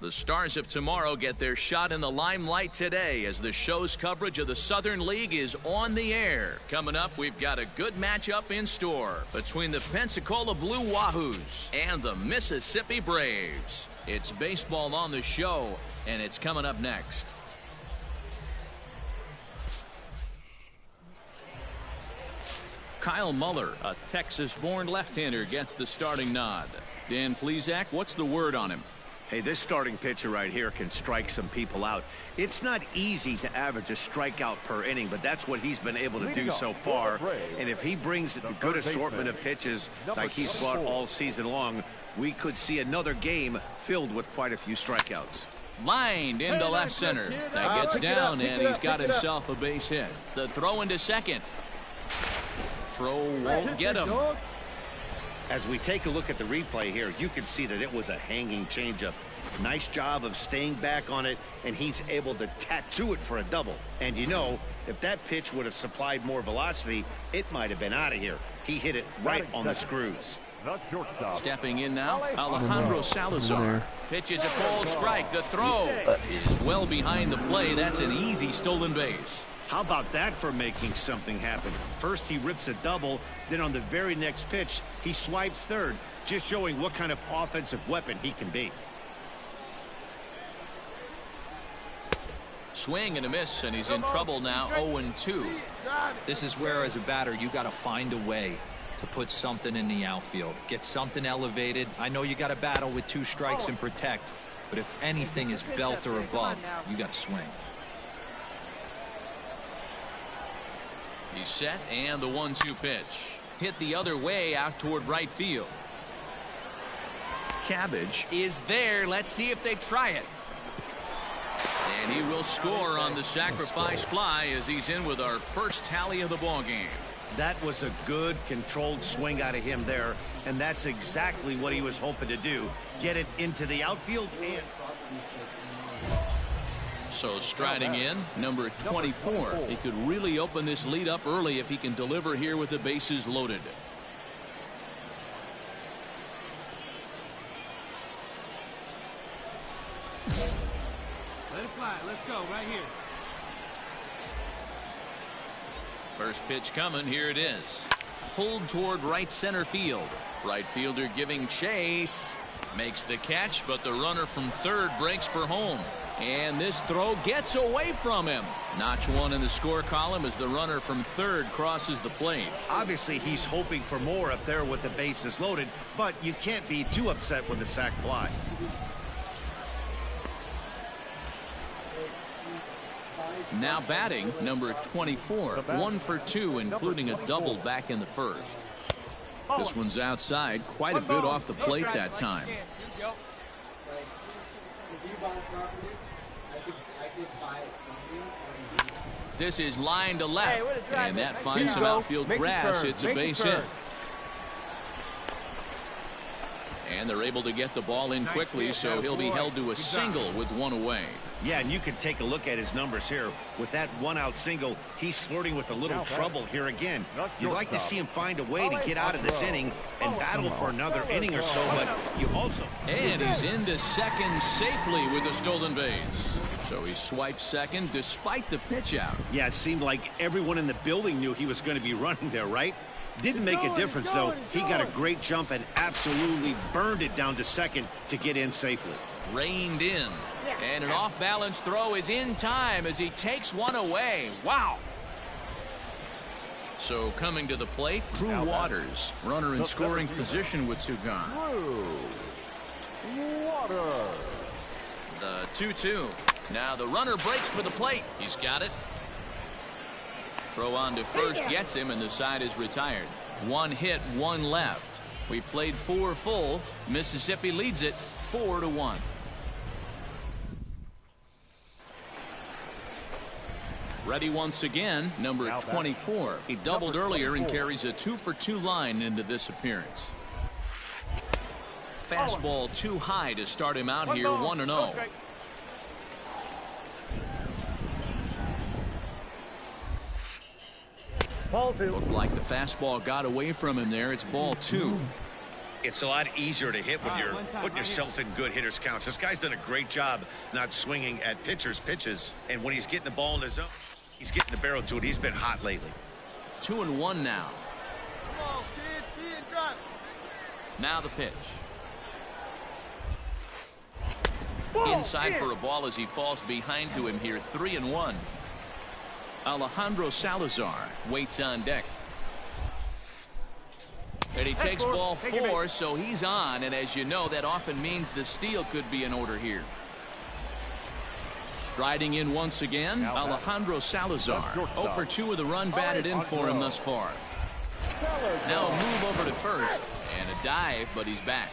The stars of tomorrow get their shot in the limelight today as the show's coverage of the Southern League is on the air. Coming up, we've got a good matchup in store between the Pensacola Blue Wahoos and the Mississippi Braves. It's baseball on the show, and it's coming up next. Kyle Muller, a Texas-born left-hander, gets the starting nod. Dan Plesac, what's the word on him? Hey, this starting pitcher right here can strike some people out. It's not easy to average a strikeout per inning, but that's what he's been able to do so far. And if he brings a good assortment of pitches like he's brought all season long, we could see another game filled with quite a few strikeouts. Lined into left center. That gets down, and he's got himself a base hit. The throw into second. Throw won't get him. As we take a look at the replay here, you can see that it was a hanging changeup. Nice job of staying back on it, and he's able to tattoo it for a double. And you know, if that pitch would have supplied more velocity, it might have been out of here. He hit it right on the screws. Stepping in now, Alejandro Salazar. Pitches a cold strike. The throw is well behind the play. That's an easy stolen base. How about that for making something happen? First he rips a double, then on the very next pitch he swipes third, just showing what kind of offensive weapon he can be. Swing and a miss, and he's in trouble now. 0-2. This is where, as a batter, you got to find a way to put something in the outfield, get something elevated. I know you got to battle with 2 strikes and protect, but if anything is belt or above, you got to swing. He's set, and the 1-2 pitch. Hit the other way out toward right field. Cabbage is there. Let's see if they try it. And he will score on the sacrifice fly as he's in with our first tally of the ball game. That was a good controlled swing out of him there, and that's exactly what he was hoping to do. Get it into the outfield and... So striding in, number 24. He could really open this lead up early if he can deliver here with the bases loaded. Let it fly. Let's go right here. First pitch coming. Here it is. Pulled toward right center field. Right fielder giving chase. Makes the catch, but the runner from third breaks for home. And this throw gets away from him. Notch 1 in the score column as the runner from third crosses the plate. Obviously, he's hoping for more up there with the bases loaded, but you can't be too upset with the sac fly. Now batting, number 24. 1 for 2, including a double back in the first. This one's outside, quite a bit off the plate that time. This is line to left, and that finds some outfield grass. It's a base hit. And they're able to get the ball in quickly, so he'll be held to a single with 1 away. Yeah, and you can take a look at his numbers here. With that 1-out single, he's flirting with a little trouble here again. You'd like to see him find a way to get out of this inning and battle for another inning or so, but you also... And he's into second safely with a stolen base. So he swipes second despite the pitch out. Yeah, it seemed like everyone in the building knew he was going to be running there, right? Didn't make a difference, though. He got a great jump and absolutely burned it down to second to get in safely. Reined in. And an off-balance throw is in time as he takes 1 away. Wow. So coming to the plate, Drew Waters, runner in scoring position with Sugan. The 2-2. Now the runner breaks for the plate. He's got it. Throw on to first gets him, and the side is retired. 1 hit, 1 left. We played 4 full. Mississippi leads it 4-1. Ready once again, number 24. He doubled earlier and carries a 2-for-2 line into this appearance. Fastball too high to start him out here, 1-0. Looked like the fastball got away from him there. It's ball 2. It's a lot easier to hit when you're putting yourself in good hitter's counts. This guy's done a great job not swinging at pitchers' pitches. And when he's getting the ball in his zone, he's getting the barrel to it. He's been hot lately. 2-1 now. Come on, kid. See it drop. Now the pitch. Inside for a ball as he falls behind to him here. 3-1. Alejandro Salazar waits on deck. And he takes ball 4, so he's on. And as you know, that often means the steal could be in order here. Striding in once again, Alejandro Salazar. 0 for 2 with a run batted in for him thus far. Now a move over to first. And a dive, but he's back.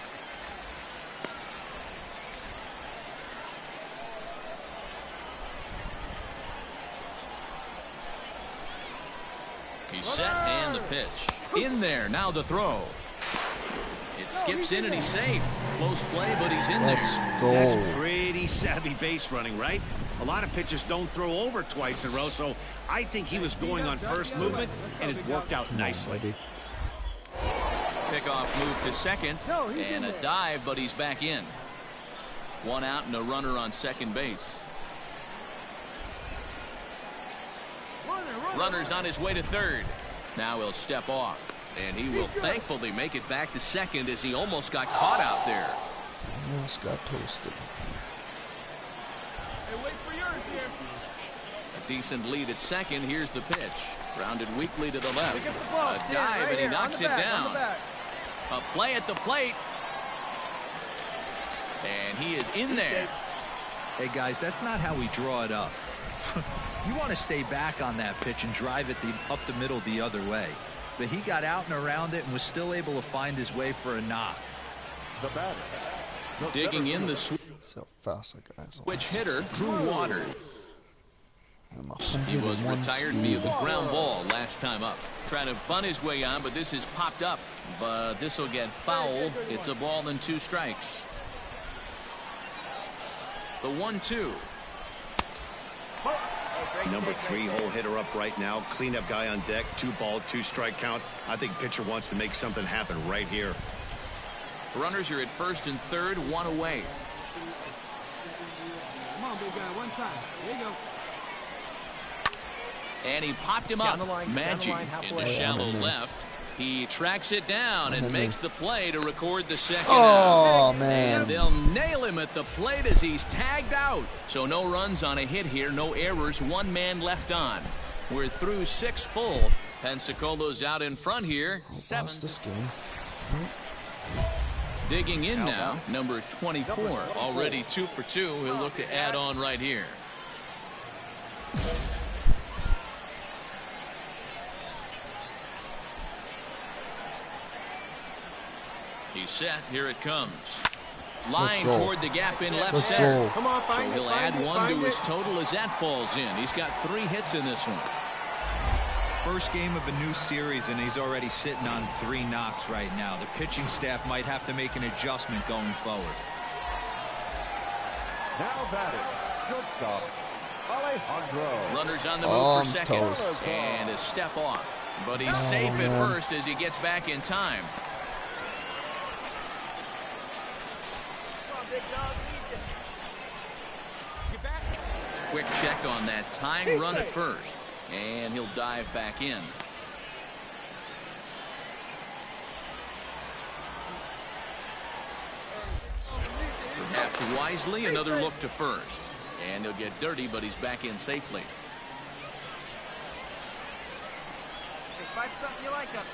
He's set and the pitch. In there, now the throw. It skips in and he's safe. Close play, but he's in there. That's pretty savvy base running, right? A lot of pitchers don't throw over twice in a row, so I think he was going on first movement, and it worked out nicely. Pickoff move to second, and a dive, but he's back in. 1 out and a runner on second base. Runner's on his way to third. Now he'll step off, and he will thankfully make it back to second as he almost got caught out there. Almost got toasted. Hey, wait for yours here. A decent lead at second. Here's the pitch. Grounded weakly to the left. A dive, and he knocks it down. A play at the plate. And he is in there. Hey, guys, that's not how we draw it up. You want to stay back on that pitch and drive it up the middle the other way. But he got out and around it and was still able to find his way for a knock. Digging in the So fast, switch hitter, Drew Water. He was retired via the ground ball last time up. Trying to bunt his way on, but this is popped up. But this will get foul. It's a ball and 2 strikes. The 1-2. Number 3 hole hitter up right now. Cleanup guy on deck. 2 ball, 2 strike count. I think pitcher wants to make something happen right here. Runners are at first and third, 1 away. Come on, big guy, 1 time. There you go. And he popped him up. Magic in the shallow left. He tracks it down and makes the play to record the second out. Man. And they'll nail him at the plate as he's tagged out. So no runs on a hit here, no errors, 1 man left on. We're through 6 full. Pensacolo's out in front here. 7. Digging in now, number 24. Already 2 for 2. He'll look to add on right here. He's set. Here it comes. Line toward the gap in left center. Come on, so he'll add 1 to his total as that falls in. He's got 3 hits in this one. First game of a new series, and he's already sitting on 3 knocks right now. The pitching staff might have to make an adjustment going forward. Now batting, shortstop, Alejandro. Runners on the move for second. And a step off. But he's safe at first as he gets back in time. Quick check on that tying run at first. And he'll dive back in. Perhaps wisely, another look to first. And he'll get dirty, but he's back in safely. Hey, find something you like up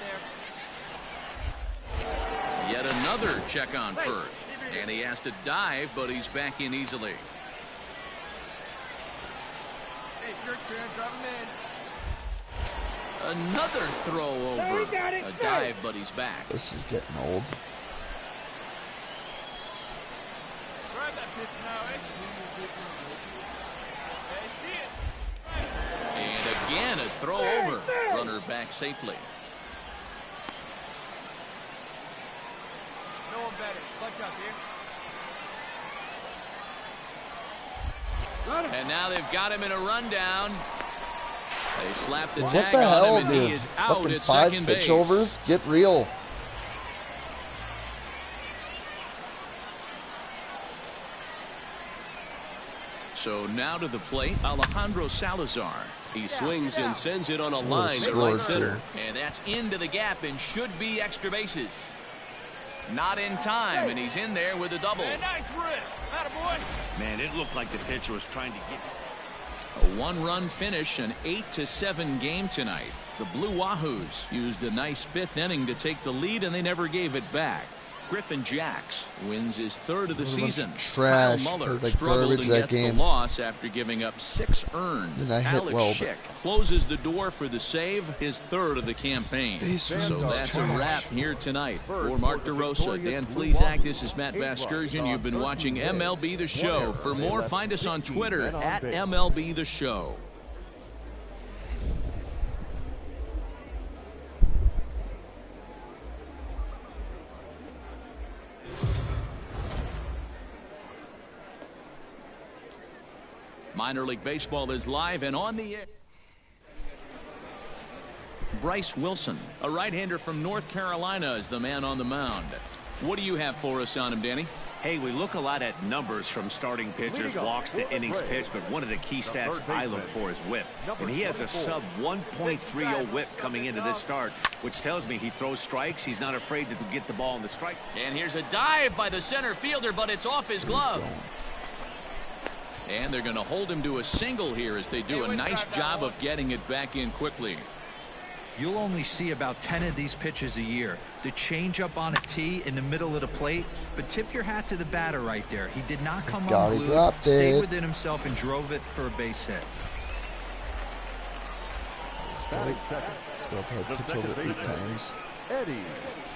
there. Yet another check on first. And he has to dive, but he's back in easily. Hey, your turn. Drop him in. Another throw over. A dive, but he's back. This is getting old. Try that pitch now, eh? Hey, see it. And again, a throw over. Runner back safely. No one better. Clutch up here. And now they've got him in a rundown. They slap the What tag the hell, on him, and dude? he is out Fucking at 5 second base. pitchovers? Get real. So now to the plate, Alejandro Salazar. He swings and sends it on a line to right center. And that's into the gap and should be extra bases. Not in time, and he's in there with a double. Nice rip. Attaboy. Man, it looked like the pitcher was trying to get... A one-run finish, an 8-7 game tonight. The Blue Wahoos used a nice fifth inning to take the lead, and they never gave it back. Griffin Jacks wins his third of the season. Kyle Muller struggled and gets the loss after giving up 6 earned. Alex Schick closes the door for the save, his third of the campaign. So that's a wrap here tonight. For Mark DeRosa, Dan Plesac, this is Matt Vasgersian. You've been watching MLB The Show. For more, find us on Twitter at MLB The Show. Minor League Baseball is live and on the air. Bryce Wilson, a right-hander from North Carolina, is the man on the mound. What do you have for us on him, Danny? Hey, we look a lot at numbers from starting pitchers, walks to innings pitched, but one of the key stats I look for is whip. And he has a sub 1.30 whip coming into this start, which tells me he throws strikes. He's not afraid to get the ball in the strike. And here's a dive by the center fielder, but it's off his glove. And they're going to hold him to a single here as they do a nice job of getting it back in quickly. You'll only see about 10 of these pitches a year. The changeup on a tee in the middle of the plate, but tip your hat to the batter right there. He did not come unglued, stayed within himself, and drove it for a base hit.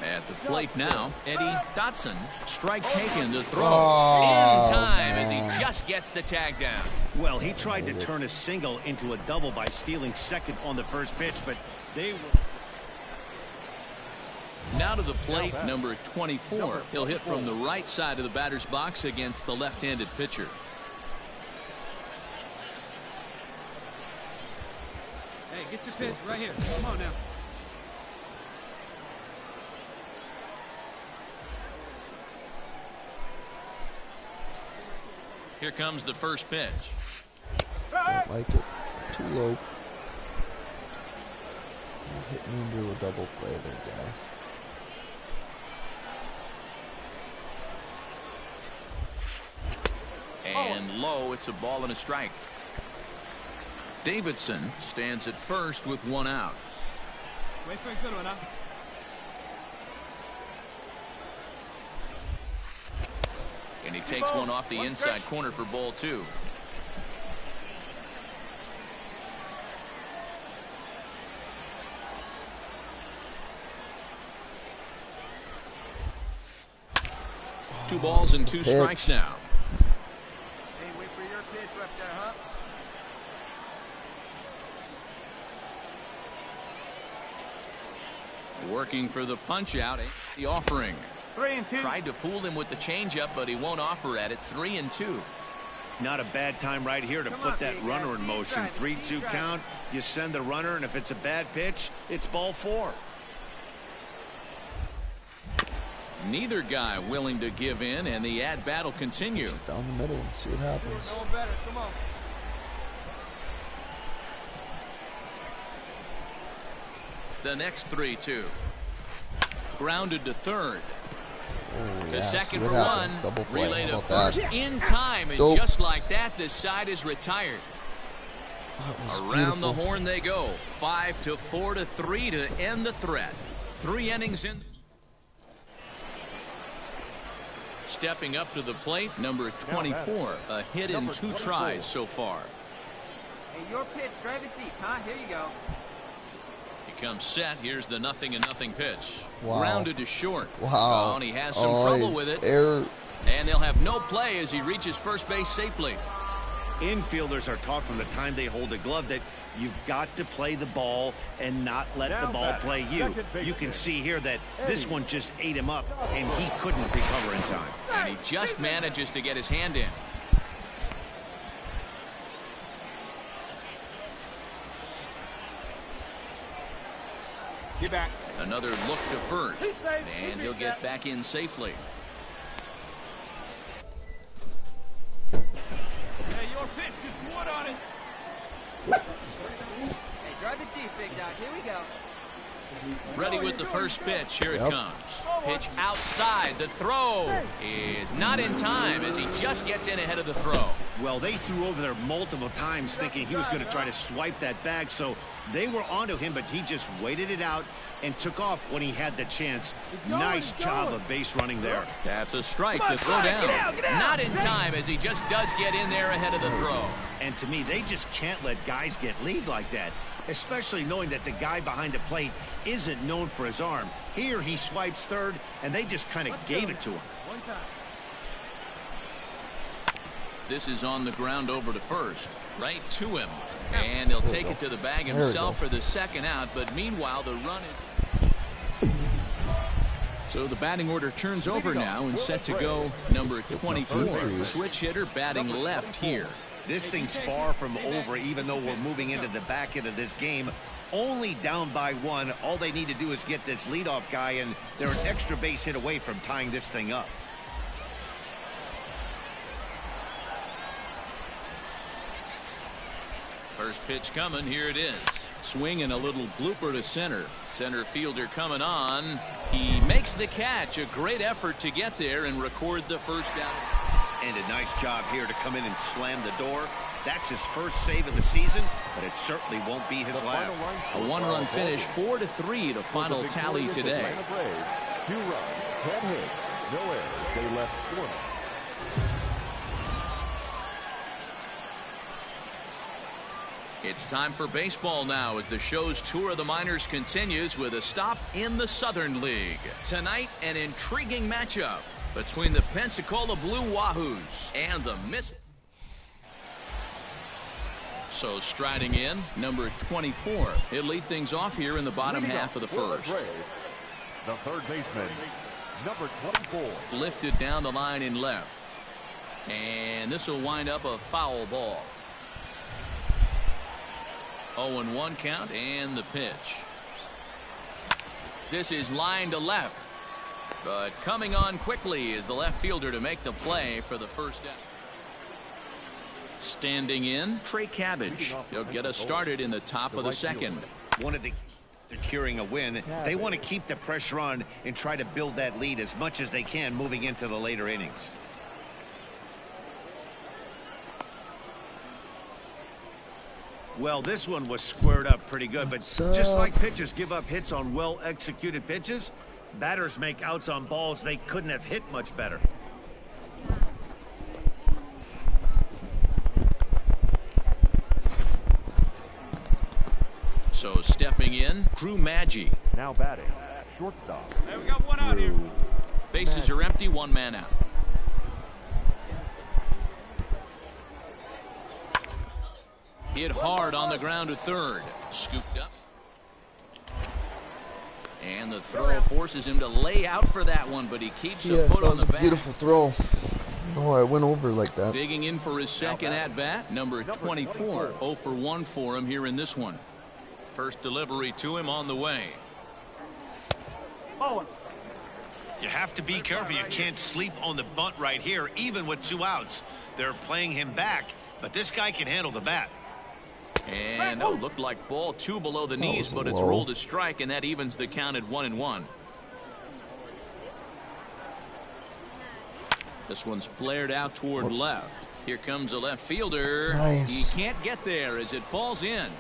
At the plate now, Eddie Dotson. Strike taken, the throw in time as he just gets the tag down. Well, he tried to turn a single into a double by stealing second on the first pitch, but they were... Now to the plate, number 24. He'll hit from the right side of the batter's box against the left-handed pitcher. Hey, get your pitch right here. Come on now. Here comes the first pitch. Don't like it. Too low. You hit me into a double play there, guy. And low, it's a ball and a strike. Davidson stands at first with one out. Wait for a good one, huh? And he takes one off the inside corner for ball 2. Two balls and 2 strikes now. Hey, wait for your pitch right there, huh? Working for the punch out. The offering. 3-2. Tried to fool him with the changeup, but he won't offer at it. 3-2. Not a bad time right here to put that runner in motion. 3-2 count. You send the runner, and if it's a bad pitch, it's ball 4. Neither guy willing to give in, and the at-bat will continue. Down the middle and see what happens. No better. Come on. The next 3-2. Grounded to third. Oh, To yeah. second See for what one. happens. Double play. Relay How to about first that? in time, and Dope. just like that, this side is retired. That was Around the beautiful. horn they go. 5-4 to 3 to end the threat. 3 innings in. Stepping up to the plate, number 24. A hit in 2 tries so far. Hey, your pitch. Drive it deep, huh? Here you go. He comes set. Here's the 0-0 pitch. Wow. Grounded to short. Wow. Oh, and he has some trouble with it. Error. And they'll have no play as he reaches first base safely. Infielders are taught from the time they hold a glove that you've got to play the ball and not let the ball play you. You can see here that this one just ate him up, and he couldn't recover in time. And he just manages to get his hand in. Get back. Another look to first. And he'll get back in safely. Hey, your pitch. Drive it deep, big dog. Here we go. Ready with the first pitch. Here it comes. Pitch outside. The throw is not in time as he just gets in ahead of the throw. Well, they threw over there multiple times thinking he was going to try to swipe that bag, so they were onto him, but he just waited it out and took off when he had the chance. Nice job of base running there. That's a strike to throw down. Not in time as he just does get in there ahead of the throw. And to me, they just can't let guys get lead like that, especially knowing that the guy behind the plate isn't known for his arm. Here he swipes third, and they just kind of gave it to him. This is on the ground over to first. Right to him. And he'll take it to the bag himself for the second out, but meanwhile the run is... So the batting order turns over now and set to go number 24. Switch hitter batting left here. This thing's far from over, even though we're moving into the back end of this game. Only down by one. All they need to do is get this leadoff guy, and they're an extra base hit away from tying this thing up. First pitch coming. Here it is. Swing and a little blooper to center. Center fielder coming on. He makes the catch. A great effort to get there and record the first out. And a nice job here to come in and slam the door. That's his first save of the season, but it certainly won't be his last. A one-run finish, 4-3, the final tally today. 2 runs, 10 hits, no errors. They left 4. It's time for baseball now as the show's tour of the minors continues with a stop in the Southern League. Tonight, an intriguing matchup between the Pensacola Blue Wahoos and the Miss. So striding in, number 24. He'll lead things off here in the bottom half of the first. The third baseman, number 24. Lifted down the line in left. And this will wind up a foul ball. 0-1 count and the pitch. This is line to left. But coming on quickly is the left fielder to make the play for the first out. Standing in, Trey Cabbage. He'll get us started in the top of the second. One of the securing a win. They want to keep the pressure on and try to build that lead as much as they can moving into the later innings. Well, this one was squared up pretty good, but just like pitchers give up hits on well-executed pitches, batters make outs on balls they couldn't have hit much better. So stepping in, Drew Maggi. Now batting, shortstop. Hey, we got one out here. Bases are empty, 1 man out. Hit hard on the ground to third. Scooped up. And the throw forces him to lay out for that one, but he keeps a foot on the bat. Beautiful throw. Oh, I went over like that. Digging in for his second at-bat, number 24. 0 for 1 for him here in this one. First delivery to him on the way. You have to be careful. You can't sleep on the bunt right here, even with 2 outs. They're playing him back, but this guy can handle the bat. And looked like ball 2 below the knees, but it's rolled a strike, and that evens the count at 1-1. This one's flared out toward left. Here comes the left fielder. Nice. He can't get there as it falls in.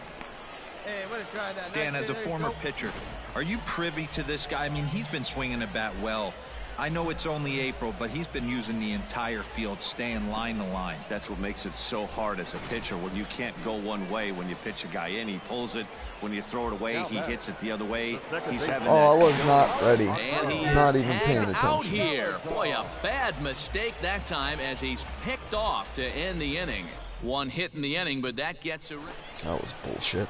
Hey, way to try that. Dan, as a former pitcher, are you privy to this guy? I mean, he's been swinging the bat well. I know it's only April, but he's been using the entire field, staying line to line. That's what makes it so hard as a pitcher when you can't go one way. When you pitch a guy in, he pulls it. When you throw it away, he hits it the other way. He's having I was not ready. And he Not is even paying tagged out attention. here. Boy, a bad mistake that time as he's picked off to end the inning. 1 hit in the inning, but that gets a... That was bullshit.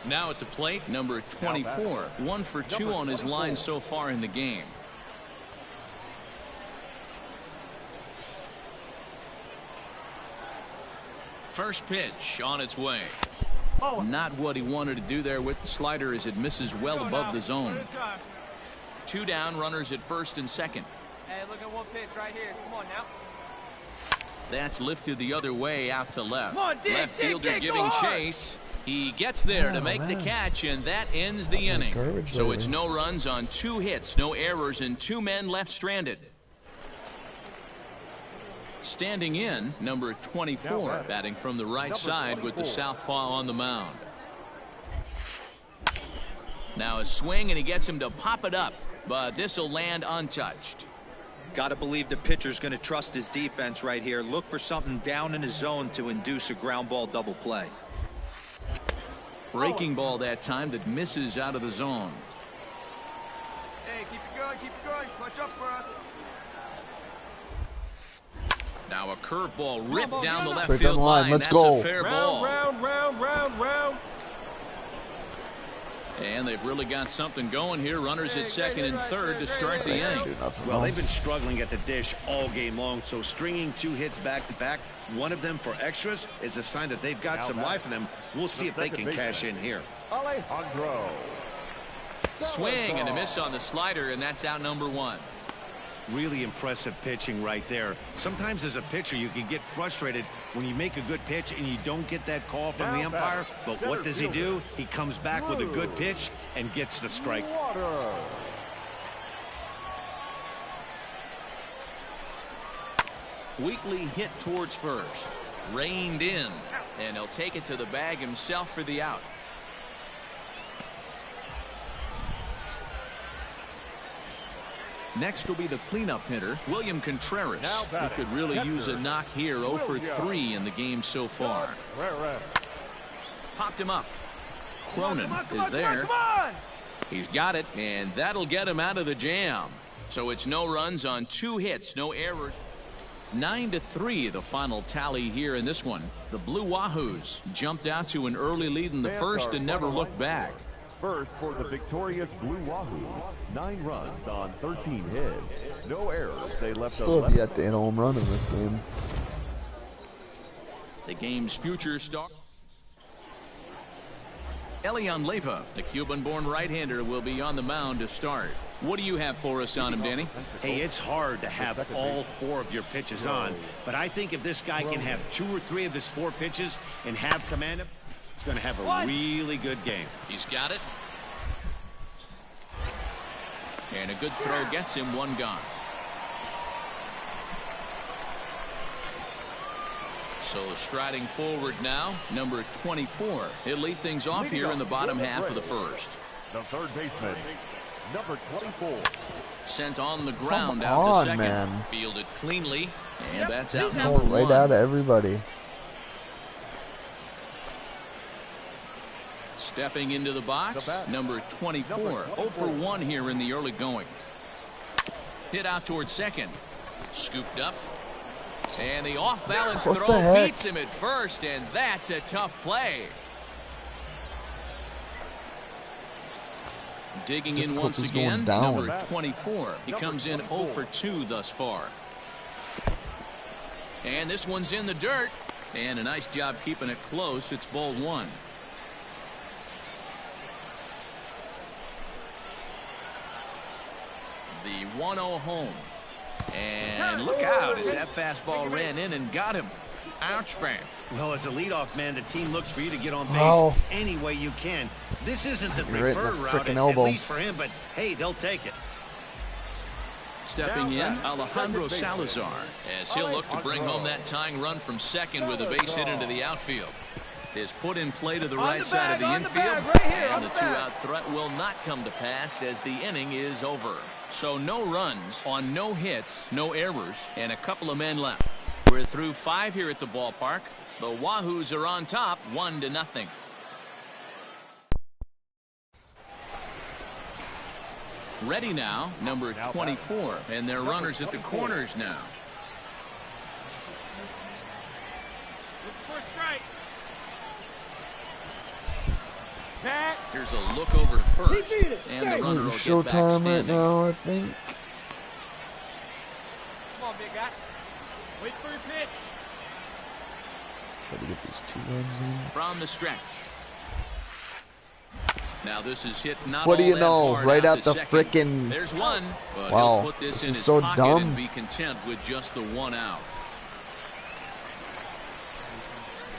Now at the plate, number 24. 1 for 2 on his line so far in the game. First pitch on its way. Not what he wanted to do there with the slider as it misses well above the zone. 2 down, runners at first and second. Hey, look at one pitch right here. Come on now. That's lifted the other way out to left. Come on, dig, Left fielder dig, giving go hard. chase. He gets there to make the catch, and that ends the inning. So it's no runs on 2 hits, no errors, and 2 men left stranded. Standing in, number 24, batting from the right side with the southpaw on the mound. Now a swing, and he gets him to pop it up, but this will land untouched. Got to believe the pitcher's going to trust his defense right here. Look for something down in his zone to induce a ground ball double play. Breaking ball that time that misses out of the zone. Hey, keep it going, clutch up for us. Now a curveball ripped down the left Break field down the line. line. Let's That's go. a fair ball. Round. And they've really got something going here. Runners at second and third to start the inning. Well, they've been struggling at the dish all game long, so stringing 2 hits back-to-back, one of them for extras, is a sign that they've got some life in them. We'll see if they can cash in here. Alejandro. Swing and a miss on the slider, and that's out number 1. Really impressive pitching right there. Sometimes as a pitcher you can get frustrated when you make a good pitch and you don't get that call from the umpire, but what does he do? He comes back with a good pitch and gets the strike. Weekly hit towards first, reined in, and he'll take it to the bag himself for the out. Next will be the cleanup hitter, William Contreras. He could really use a knock here. 0 for 3 in the game so far. Popped him up. Cronin is there. He's got it, and that'll get him out of the jam. So it's no runs on 2 hits, no errors. 9-3 the final tally here in this one. The Blue Wahoos jumped out to an early lead in the first and never looked back. First for the victorious Blue Wahoo, 9 runs on 13 hits, no errors. They left still have yet to hit a home run in this game. The game's future star, Elian Leyva, the Cuban-born right-hander, will be on the mound to start. What do you have for us on him, Danny? Hey, it's hard to have all 4 of your pitches on, but I think if this guy can have 2 or 3 of his 4 pitches and have command of, he's going to have a really good game. He's got it. And a good throw gets him 1 gone. So striding forward now, number 24. He'll lead things off here in the bottom half of the first. The third baseman, number 24. Sent on the ground out to second. Man. Fielded cleanly, and that's out number 1. Right out of everybody. Stepping into the box, number 24. 0 for 1 here in the early going. Hit out towards second. Scooped up. And the off-balance throw beats him at first, and that's a tough play. Digging in once again, number 24. He comes in 0 for 2 thus far. And this one's in the dirt. And a nice job keeping it close. It's ball 1. The 1-0 home. And look out as that fastball ran in and got him. Ouch, bang. Well, as a leadoff man, the team looks for you to get on base any way you can. This isn't the preferred route, at least for him, but hey, they'll take it. Stepping in, Alejandro Salazar, as he'll look to bring home that tying run from second with a base hit into the outfield. Is put in play to the right side of the infield, and the 2-out threat will not come to pass as the inning is over. So no runs on no hits, no errors, and a couple of men left. We're through 5 here at the ballpark. The Wahoos are on top, 1-0. Ready now, number 24, and their runners at the corners now. Here's a look over first, and the runner will get back standing. Right now, I think. Come on, big guy. Wait for your pitch. Try to get these 2 runs in. From the stretch. Now this is hit not what do you all know? that Right out out the frickin'. There's one, but wow, he'll put this in his so pocket dumb. and be content with just the 1 out.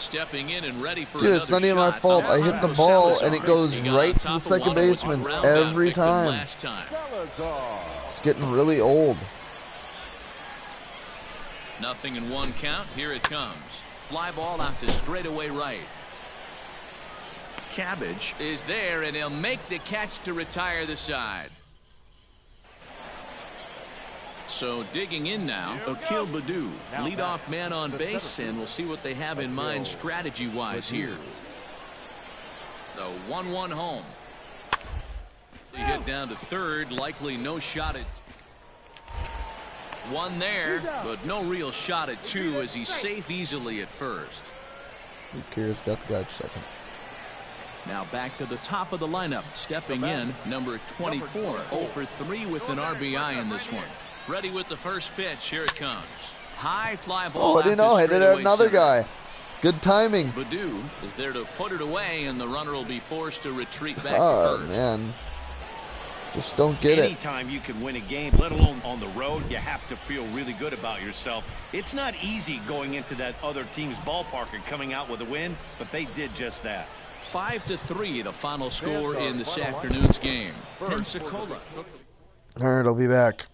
Stepping in and ready for Dude, it's not even my fault. I hit the ball and it goes right to the second baseman every time. It's getting really old. 0-1 count. Here it comes. Fly ball out to straightaway right. Cabbage is there, and he'll make the catch to retire the side. So digging in now, Akil Baddoo, leadoff man on base, and we'll see what they have in mind strategy-wise here. The 1-1 home. They hit down to third, likely no shot at one there, but no real shot at two as he's safe easily at first. Who cares? Got the guy at second. Now back to the top of the lineup, stepping in, number 24, 0 for 3 with an RBI in this one. Ready with the first pitch. Here it comes. High fly ball. Oh, I didn't know. I did have another guy. Good timing. Baddoo is there to put it away, and the runner will be forced to retreat back to first. Man. Just don't get it. Anytime you can win a game, let alone on the road, you have to feel really good about yourself. It's not easy going into that other team's ballpark and coming out with a win, but they did just that. 5-3, the final score in this afternoon's game. Pensacola. All right, I'll be back.